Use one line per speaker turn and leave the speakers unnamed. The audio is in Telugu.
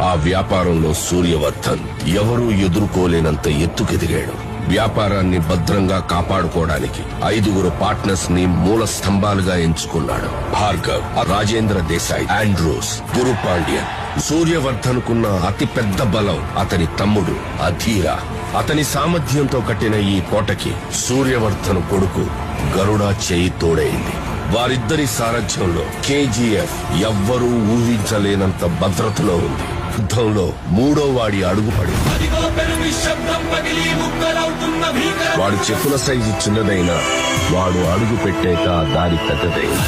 ఆ వ్యాపారంలో సూర్యవర్ధన్ ఎవరూ ఎదుర్కోలేనంత ఎత్తుకెదిగాడు. వ్యాపారాన్ని భద్రంగా కాపాడుకోవడానికి 5 పార్ట్నర్స్ ని మూల స్తంభాలుగా ఎంచుకున్నాడు. భార్గవ్, రాజేంద్ర దేశాయ్, ఆండ్రూస్, గురు పాండ్యన్. సూర్యవర్ధన్ కున్న అతి పెద్ద బలం అతని తమ్ముడు అధీర. అతని సామర్థ్యంతో కట్టిన ఈ కోటకి సూర్యవర్ధన్ కొడుకు గరుడ చేయి తోడైంది. వారిద్దరి సారథ్యంలో KGF ఎవ్వరూ ఊహించలేనంత భద్రతలో ఉంది. యుద్ధంలో 3వ వాడి అడుగుపడింది. వాడు చెప్పుల సైజు చిన్నదైనా వాడు అడుగు పెట్టాక దారి పెద్దదైంది.